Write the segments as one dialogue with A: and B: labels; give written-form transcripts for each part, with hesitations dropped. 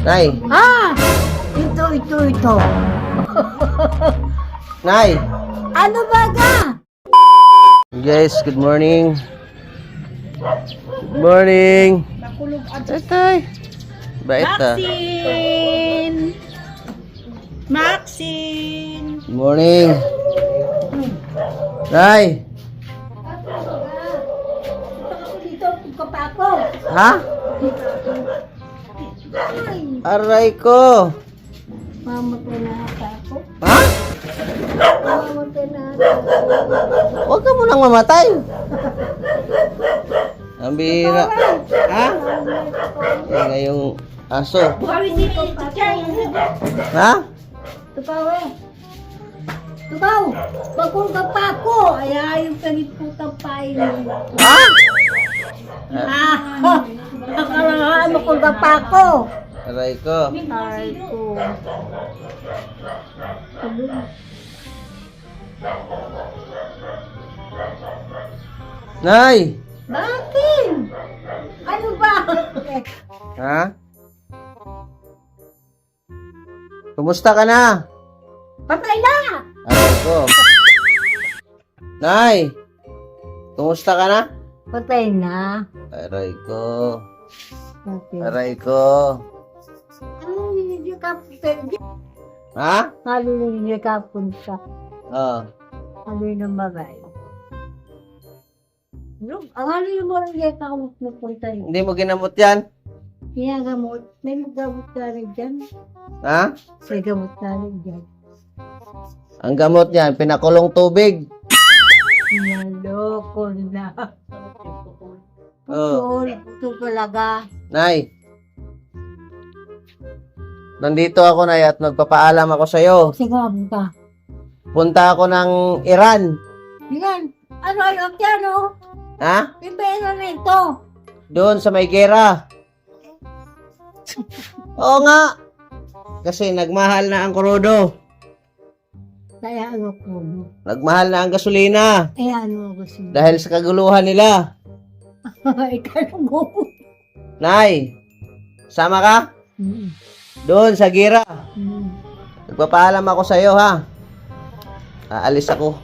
A: Nay,
B: Ah! Ito.
A: Nay.
B: Ano ba ga?
A: Guys, good morning. Good morning. Tay. Bait ah.
B: Maxine!
A: Good morning. Nay.
B: Dito, ka pa ako.
A: Ha? Aray ko.
B: Mamatay na ata ako.
A: Ha?
B: Mamatay na ata ako.
A: Huwag ka munang mamatay. Ang bihira. Ha? Eh, ngayong aso.
B: Bukawi dito, Chay.
A: Ha?
B: Tukaw eh. Tukaw! Bagong ka pa ako. Ay, ayaw ka ni putang pain.
A: Ha?
B: Akala mo kung ka pa ako.
A: Aray ko.
B: Ay ko.
A: Nay.
B: Bakit? Ano ba?
A: Ha? Kumusta ka na?
B: Patay na!
A: Aray ko. Nay. Kumusta ka na?
B: Patay na.
A: Aray ko.
B: Okay.
A: Aray ko.
B: Ano hindi ka punta?
A: Ha?
B: Ano hindi ka punta?
A: Oh.
B: Ano yung bagay? No, ang ano yung mga hindi ka pupunta yun?
A: Hindi mo ginamot yan?
B: Ginagamot. May magamot ka rin dyan.
A: Ha?
B: May gamot ka rin dyan.
A: Ang gamot niyan, pinakulong tubig.
B: Naloko na.
A: Oh.
B: Ito talaga.
A: Nay. Nandito ako, Nay, at magpapaalam ako sa'yo.
B: Sige, ka.
A: Punta ako ng Iran.
B: Yan. Ano yung piano?
A: Ha?
B: Yung pera nito.
A: Doon sa may gera. Oo nga. Kasi nagmahal na ang krudo.
B: Kaya ano ko.
A: Nagmahal na ang gasolina.
B: Kaya ano ko siya.
A: Dahil sa kaguluhan nila.
B: Ikaw mo.
A: Nay, sama ka? Doon sa gira. Nagpapaalam ako sa'yo, ha? Aalis ako.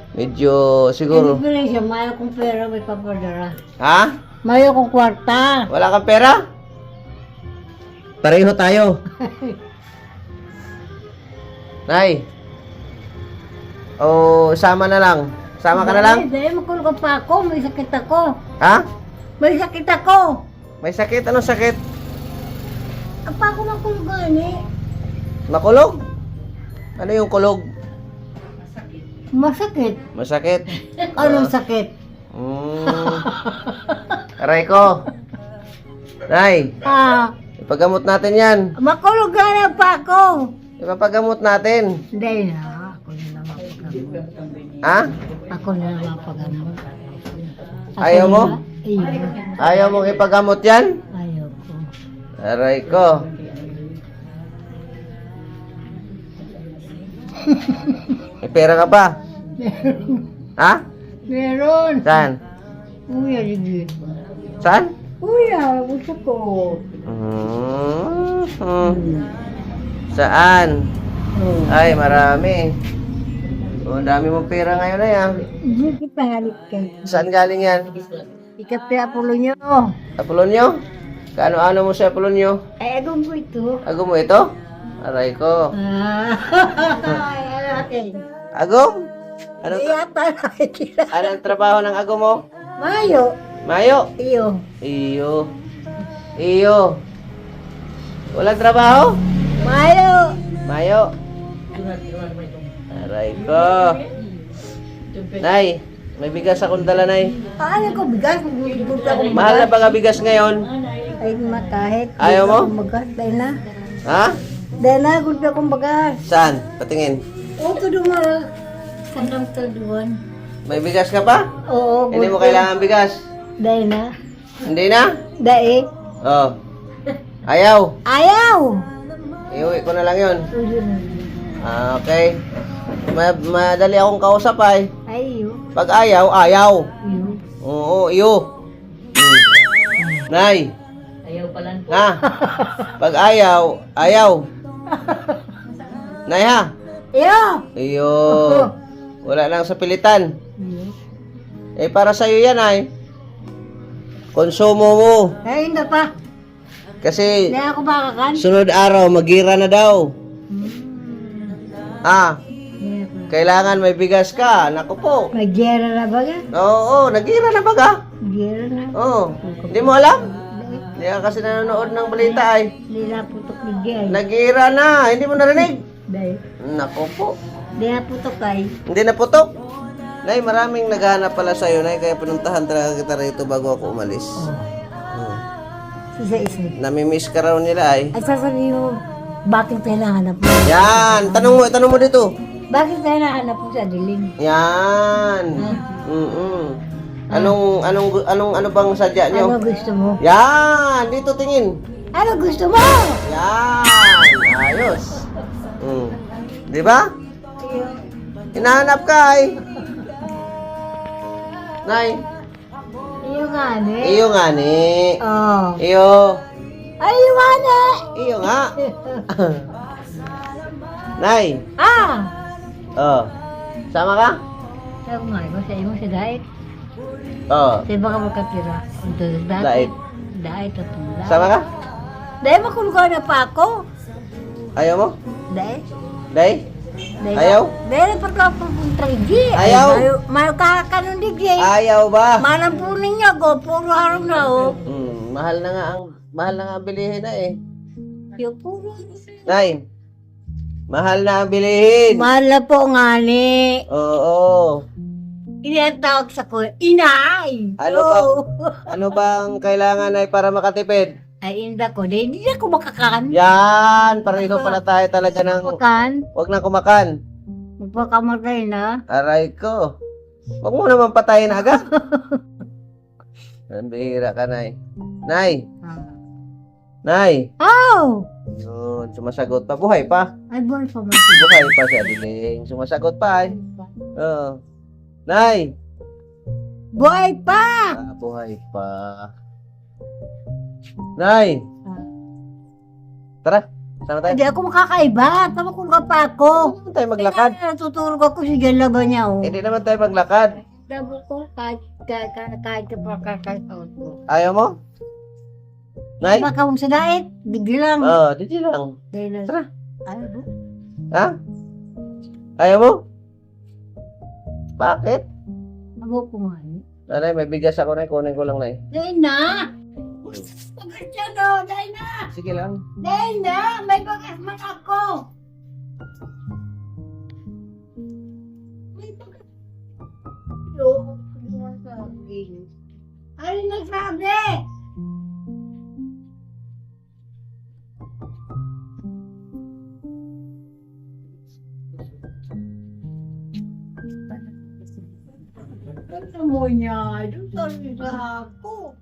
A: Medyo siguro.
B: Hindi siya. Mayo kong pera may papadara.
A: Ha?
B: Mayo kong kwarta.
A: Wala kang pera? Pareho tayo. Nay. O, sama na lang. Sama ka na lang?
B: Dahil makulog pa ako. May sakit ako.
A: Ha?
B: May sakit ako.
A: May sakit? Anong sakit?
B: Apa ako makulog gani?
A: Makulog? Ano yung kulog?
B: Masakit.
A: Masakit?
B: Anong sakit?
A: Aray ko. Nay,
B: Ah,
A: ipagamot natin yan.
B: makulog gani pa ako.
A: Ipapagamot natin.
B: Hindi na. Ako na naman pagamot.
A: Ha?
B: Ako na naman pagamot.
A: Ayaw mo?
B: Iyo.
A: Ayaw mong ipagamot yan?
B: Ayaw ko.
A: Aray ko. May pera ka pa? Ha?
B: Meron.
A: Saan?
B: Uya, sige.
A: Saan?
B: Uya, gusto ko.
A: Saan?
B: Oh.
A: Ay, marami. Ang dami mong pera ngayon na yan.
B: Hindi pangalit kayo.
A: Saan galing yan?
B: Ikapi Apollo nyo.
A: Apolonyo? Kaano-ano mo sa Apolonyo?
B: Ay, agong ko ito.
A: Ago mo ito? Aray ko.
B: Ay, okay.
A: Agom? Anong,
B: Yata nakikita.
A: anong trabaho ng ago mo?
B: Mayo.
A: Mayo?
B: Iyo.
A: Iyo. Iyo. Walang trabaho?
B: Mayo.
A: Mayo. Aray ko. Nay, may bigas akong dala, Nay.
B: Ano ko bigas? Gusto ko
A: Mahal na ba nga bigas ngayon?
B: Ay, kahit.
A: Ayaw mo?
B: Bagas. Dahil na.
A: Ha?
B: Dahil na, gusto kong bagas.
A: Saan? Patingin.
B: Oo, ito duman. Sandang ito duman.
A: May bigas ka pa?
B: Oo.
A: Hindi mo kailangan bigas.
B: Dahil na.
A: Hindi na?
B: Dahil.
A: Oh. Ayaw.
B: Ayaw!
A: Iuwi ko na lang yun. Okay. Madali akong kausap ay.
B: Ayaw.
A: Pag ayaw, ayaw.
B: Ayaw.
A: Oo, iyo. Nay.
B: Ayaw
A: Ha? Pag ayaw, ayaw. Nay ha?
B: Iyo!
A: Iyo. Wala lang sa pilitan. Eh para sa'yo yan ay. Konsumo mo.
B: Ay, hindi pa.
A: Kasi
B: Hindi ako makakan.
A: sunod araw, magira na daw. Ah, kailangan may bigas ka. Naku po.
B: Magyera na ba yan?
A: Oo, nagira na baga.
B: Magyera na.
A: Oo. Hindi mo alam? Hindi ka kasi nanonood ng balita ay.
B: Hindi na putok ni Jay.
A: Nagira na. Hindi mo narinig?
B: Dahil.
A: Naku po.
B: Hindi na putok ay.
A: Hindi na putok. Nay, maraming naghahanap pala sa'yo, Nay. Kaya pinuntahan talaga kita rito bago ako umalis.
B: Isa-isa.
A: Namimiss ka raw nila ay.
B: At sasabihin mo, bakit tayo nahanap mo?
A: Yan. Tanong mo dito.
B: Bakit tayo nahanap mo sa dilim?
A: Yan. Ano bang sadya nyo?
B: Ano gusto mo?
A: Yan. Dito tingin.
B: Ano gusto mo?
A: Yan. Ayos. Di ba? Hinahanap ka ay. Nay.
B: Iyo nga, ne?
A: Iyo nga ni.
B: Oh.
A: Iyo.
B: Ay, iyo nga, ne?
A: Iyo nga. Nay.
B: Ah!
A: Oh. Sama ka?
B: Sabi nga, iba sa imo sa diet.
A: Oh.
B: Sa iba ka magkatira. Ito,
A: Diet.
B: Diet at tula.
A: Sama ka?
B: Dahil makulgaw na pa ako.
A: Ayaw mo?
B: Dahil?
A: Day? Ayaw?
B: Dahil pagkapunta di.
A: Ayaw?
B: Mayo kakanon di, Jay.
A: Ayaw ba?
B: Manang po ninyo, go. Puro harap na, oh.
A: Mahal na nga ang bilihin na eh.
B: Yung puro.
A: Nay. Mahal na ang bilihin.
B: Mahal na po nga, ni.
A: Oo.
B: Inatawag sa ko, inay!
A: Ano bang kailangan ay para makatipid?
B: Ay, inda ko, hindi ako makakan.
A: Yan, pareho pala tayo talaga ng
B: Makakan?
A: wag na kumakan.
B: Magpakamatay na.
A: Aray ko. Wag mo naman patayin agad. Ang bihira ka, Nay. Nay! Nay!
B: Oh!
A: Yun, sumasagot pa. Buhay pa.
B: Ay, buwan pa man.
A: Buhay pa si Adiling. Sumasagot pa ay. Oo. Nay!
B: Buhay pa!
A: Buhay pa. Nay! Tara, sana tayo.
B: Hindi ako makakaiba. Tamakul ka pa ako.
A: Hindi naman tayo maglakad.
B: Kaya natutulog ako si Jan laban niya, oh.
A: Hindi naman tayo maglakad.
B: Dabo ko, kahit ka pa kakakaot ko.
A: Ayaw mo? Nay?
B: Baka mong sa diet, biglang.
A: Oo, dito lang.
B: Dahil na,
A: Tara.
B: ano ba?
A: Ha? Ayaw mo? Bakit?
B: Abo ko nga, eh.
A: Nanay, may bigas ako na. Kunin ko lang, Nay.
B: Dahil na! Bagas siya, no! Dahil na!
A: Sige lang.
B: Dahil na! May bagas man ako! May bagas. Yo, ano ang sabi? Ano nagsabi? Ano mo niya? Doon sabi sa ako.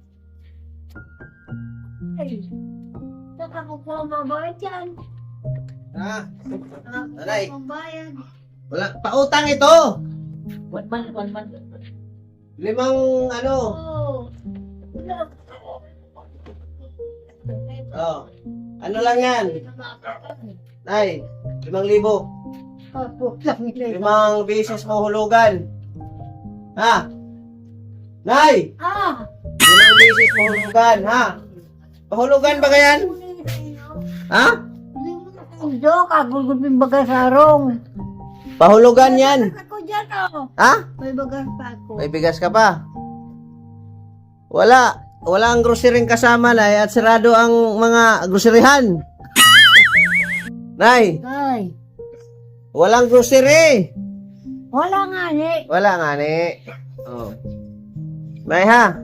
B: Ay, saka ko po mabayad yan.
A: Ha?
B: Saka ko
A: Aray.
B: po mabayad.
A: Wala. Pautang ito!
B: 1 month, 1 month.
A: 5 ano?
B: Oh.
A: Oh. Ano lang yan? Nay, 5,000.
B: Opo, lang nila.
A: 5 beses mo hulugan. Ha? Nay!
B: Ah!
A: 5 beses mo hulugan, ha? Pahulugan ba yan? Ha?
B: Udo, kagulgul yung bagas sarong.
A: Pahulugan yan.
B: Ako dyan, oh.
A: Ha?
B: May bagas pa ako.
A: May bigas ka pa? Wala. Wala ang grocery kasama, Nay, at sarado ang mga groceryhan. Nay,
B: Ay,
A: walang grocery.
B: wala nga, ni.
A: Wala nga, ni. Oh. Nay, ha?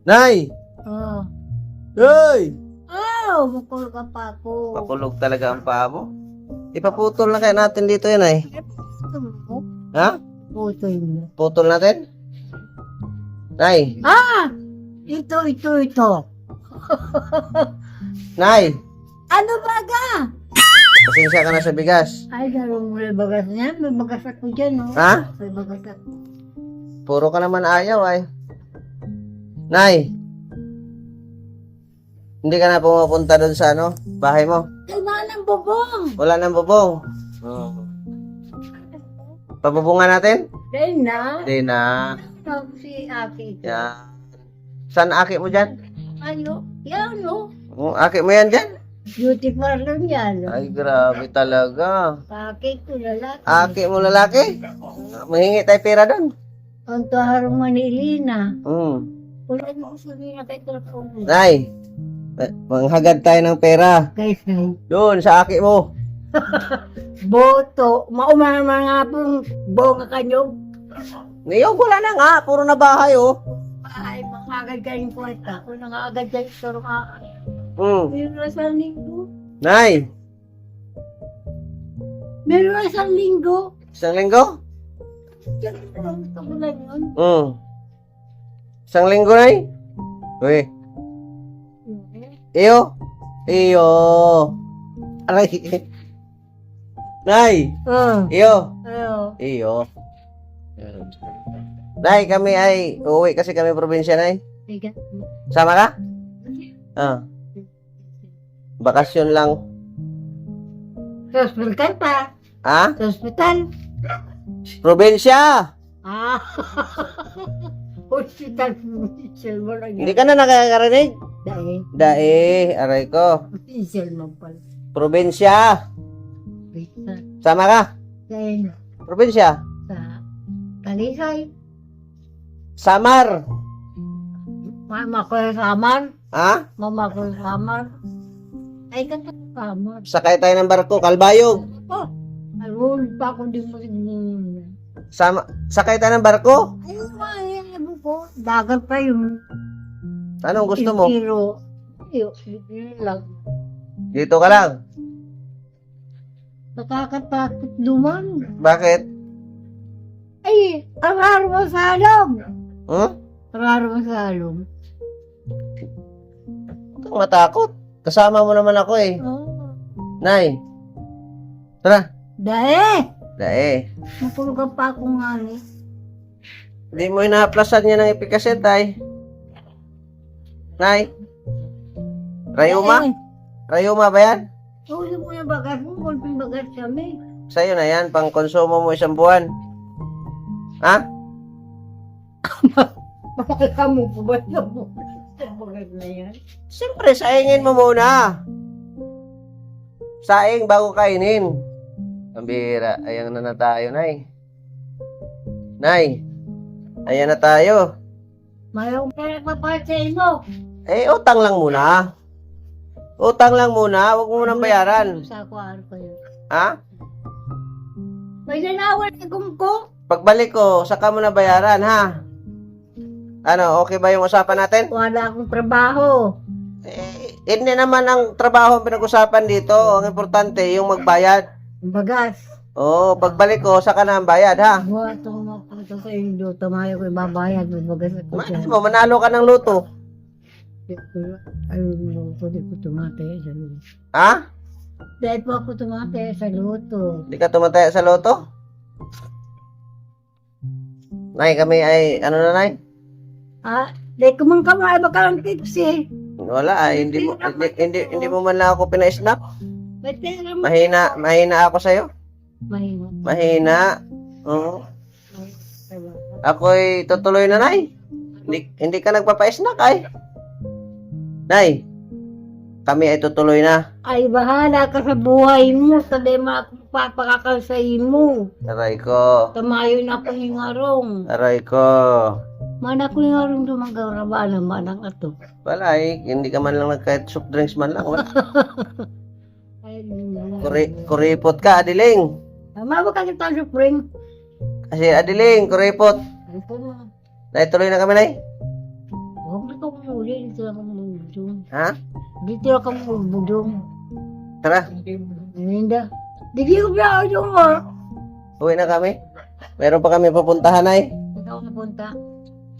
A: Nay!
B: Oh.
A: Nay!
B: Oh, mukul ka pa ako.
A: Pakulog talaga ang paa mo. Ipaputol na kaya natin dito yan, ay. Ha?
B: Puto yun.
A: Putol natin? Nay!
B: Ah! Ito.
A: Nay!
B: Ano ba ka?
A: Pasensya ka na sa bigas.
B: Ay, darong mo yung bagas niya. May bagas ako dyan, oh.
A: Ha?
B: May bagas ako.
A: Puro ka naman ayaw, ay. Nay! Hindi ka na pumupunta doon sa ano, bahay mo?
B: Ay, manang bubong.
A: Wala nang bubong. Pabubungan natin?
B: Dahil na.
A: Hindi na.
B: Si Aki.
A: Yan. Saan aki mo dyan?
B: Ano? Yan, no?
A: Aki mo yan dyan?
B: Beauty parlor yan.
A: Ay, grabe talaga.
B: Aki ko lalaki.
A: Aki mo lalaki? Mahingi tayo pera doon.
B: Ang taharong Manilina.
A: Hmm.
B: Wala na ko sabihin na kay Torpong.
A: Nay, manghagad tayo ng pera.
B: Guys,
A: Doon, sa aki mo.
B: boto. Maumana nga pong bonga kanyo.
A: Ngayon, wala na nga. Puro na bahay, oh.
B: Ay, makagad kayong kwarta. Kung nangaagad kayo, pero ka.
A: Hmm.
B: Meron na sa linggo.
A: Nay,
B: Meron na sa linggo.
A: isang linggo?
B: Gusto ko lang yun.
A: Isang linggo, Nay? Uy. Iyo. Iyo. Aray. Nay. Iyo.
B: Ano?
A: Iyo. Nay, kami ay uuwi kasi kami probinsya, Nay.
B: Tiga.
A: Sama ka? Bakasyon lang.
B: Sa hospital pa.
A: Ha?
B: Sa hospital.
A: Probinsya!
B: Hospital. Silver lang
A: Hindi ka na nakakarinig?
B: Dahil.
A: Dae, aray ko.
B: Silver pala.
A: Probinsya!
B: Sa.
A: Sama ka?
B: Dahil.
A: Probinsya?
B: Sa. Talisay.
A: Samar!
B: Mama ko yung samar.
A: Ha?
B: Mama ko yung samar. Ay, kata samar.
A: Sakay tayo ng barko, Kalbayog.
B: Oh. Ayun pa ako din mo.
A: Sakay tayo ng barko?
B: Ayun pa, ayun ko. Dagat pa yun.
A: Anong gusto mo?
B: Pero, yun lang.
A: Dito ka lang.
B: Nakakatakot duman.
A: Bakit?
B: Ay, arar mo sa alom. Arar mo sa alom.
A: Huwag kang matakot. Kasama mo naman ako eh.
B: Oh.
A: Nay. Tara.
B: Dae!
A: Dae.
B: Mapulugan pa ako nga eh.
A: Hindi mo inahaplasan niya ng ipikaset, ay. Nay. Rayuma? Rayuma ba yan?
B: Huli mo yung bagas mo, kulping bagas kami.
A: Sa'yo na yan, pang konsumo mo isang buwan. Ha?
B: Pakala mo po ba yung bagas na yan?
A: Siyempre, saingin mo muna. Saing bago kainin. Ang bihira. Ayan na tayo, Nay. Nay. Ayan na tayo.
B: Mayroong pera pa pa sa ino.
A: Eh, utang lang muna. Utang lang muna. Huwag mo munang bayaran.
B: Sa kuwaro ko yun.
A: Ha?
B: May nanawal si Kumko.
A: Pagbalik ko, saka mo na bayaran, ha? Ano, okay ba yung usapan natin?
B: Wala akong trabaho.
A: Hindi naman ang trabaho ang pinag-usapan dito. Ang importante, yung magbayad.
B: Bagas.
A: Oo, pagbalik ko, saka na ang bayad, ha?
B: Buwa itong mapunta sa Indo. Tamayo ko ibabayad. May bagas ako
A: Malay mo, manalo ka ng luto.
B: Ayun, pwede ko tumataya sa luto.
A: Ha?
B: Dahil po ako tumataya sa luto.
A: Hindi ka tumataya sa loto? Nay, kami ay, ano na, Nay?
B: Dahil kumang kamay, baka lang tips eh.
A: Wala, ay, hindi mo man lang ako pina-snap.
B: May pera mo.
A: Mahina ako sa'yo.
B: Mahina.
A: Mahina. Oo. Ako'y tutuloy na, Nay. Hindi ka nagpapa-snack, ay. Nay, kami ay tutuloy na.
B: Ay, bahala ka sa buhay mo. Sabi mo ako papakakalsayin mo.
A: Aray ko.
B: Tamayo na ako yung arong.
A: Aray ko.
B: Mana ko yung arong tumagaraba naman ang ato.
A: Wala, eh. Hindi ka man lang kahit soft drinks man lang. Wala.
B: Ay,
A: Kuripot ka, Adiling.
B: tama ba ka kita sa spring?
A: Kasi Adiling, kuripot.
B: Ay, po na.
A: Nay, tuloy na kami, Nay.
B: Huwag na kang muli. Dito lang kang mulbudong.
A: Ha?
B: Dito lang kang mulbudong.
A: Tara,
B: Hindi. Dito ko ba yung mo?
A: uwi na kami. Meron pa kami papuntahan, Nay.
B: Dito ako napunta.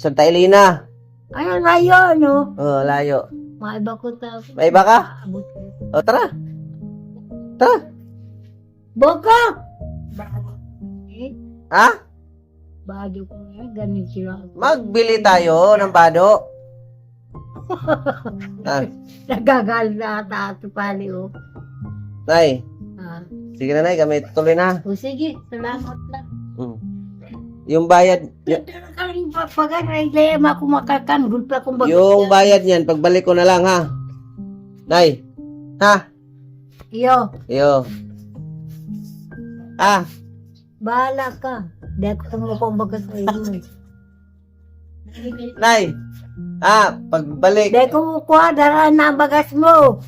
A: Santa Elena.
B: Ano na yun, no?
A: Oh, layo.
B: Maiba ko ta.
A: May iba ka?
B: Abot ko.
A: O, tara. Tara.
B: Baka! Eh,
A: Ha?
B: bado ko nga. Ganun sila.
A: Magbili tayo ng bado. Ah,
B: Nagagal na ata ito pali o.
A: Nay.
B: Ah.
A: Sige na, Nay. Kami tuloy na.
B: O sige, salamat lang.
A: Hmm. Yung bayad,
B: Kaling pagpagay, lema ako makakan, gulpa akong
A: yung bayad niyan, pagbalik ko na lang, ha? Nay. Ha?
B: Iyo,
A: Iyo. Ah,
B: bahala ka. Di ako tungkol akong bagas sa iyo.
A: Nay. Ah, pagbalik.
B: Di ko kukuha, dara na ang bagas mo.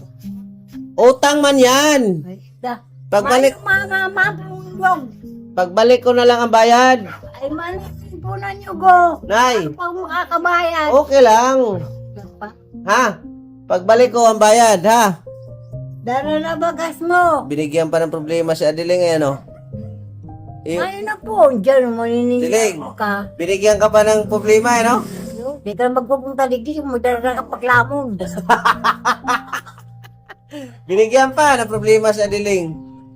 A: Utang man yan.
B: Ay, da.
A: Pagbalik,
B: Mga mapulog.
A: pagbalik ko na lang ang bayad.
B: Ay, manisin po na nyo go.
A: Nay.
B: Ano pang makakabayan?
A: Okay lang. Ha? Pagbalik ko ang bayad, ha?
B: Dara na bagas mo.
A: Binigyan pa ng problema si Adeling, eh, ano?
B: Ngayon na po, dyan,
A: Dilig.
B: maninigyan ka.
A: Binigyan ka pa ng problema, eh, no?
B: Di ka na magpupunta dito, magdara ka paglamon.
A: Binigyan pa ng problema si Adeling.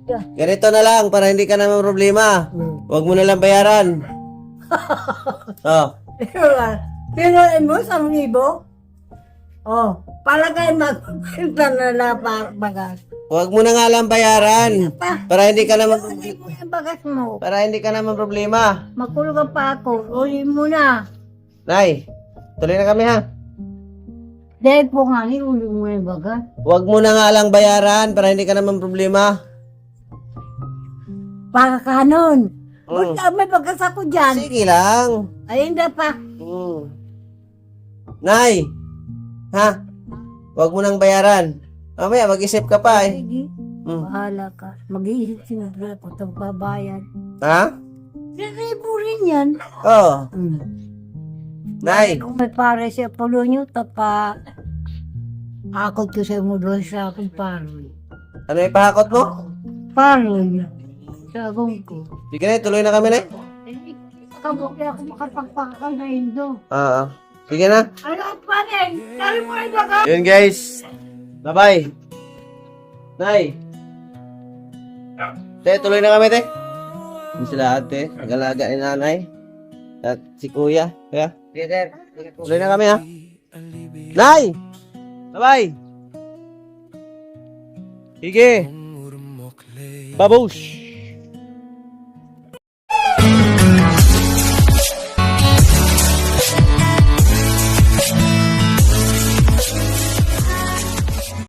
B: Yeah.
A: Ganito na lang, para hindi ka naman problema. Huwag mo na lang bayaran. Oh.
B: Pero mo, 1,000? Oh, palagay magpunta na lang bagas.
A: Huwag mo na nga lang bayaran. Para hindi ka naman
B: Uli mo yung bagas mo.
A: para hindi ka naman problema.
B: Magkulong pa ako. Uli mo na.
A: Nay, tuloy na kami, ha?
B: Dahil po nga, uli mo yung bagas.
A: Huwag mo na nga lang bayaran para hindi ka naman problema.
B: Para kanon.
A: Mm.
B: Buta, may bagas ako dyan.
A: Sige lang.
B: Ay, hindi pa.
A: Nay, ha? Huwag mo nang bayaran. Mamaya, mag-isip ka pa, eh.
B: Sige,
A: Mm.
B: bahala ka. Mag-iisip sinabla ko itong babayan.
A: Ha?
B: Rebo rin yan.
A: Oh, Nay.
B: Kung may pare siya pulo nyo, tapa akot ko sa mo doon sa akong paroy.
A: Ano ipahakot mo?
B: Paroy. Sa akong ko.
A: Sige na, tuloy na kami, Nay.
B: Kabuki ako makapagpakal na indo.
A: Oo. Sige na.
B: Ano pa rin? Kali mo yung baga.
A: Yun, guys. Bye-bye. Nay. Te, tuloy na kami, te. Yung sila ate, nag-alaga ni nanay. At si kuya. Kaya? Sige, sir. Tuloy na kami, ha? Nay! Bye-bye! Sige! Babush!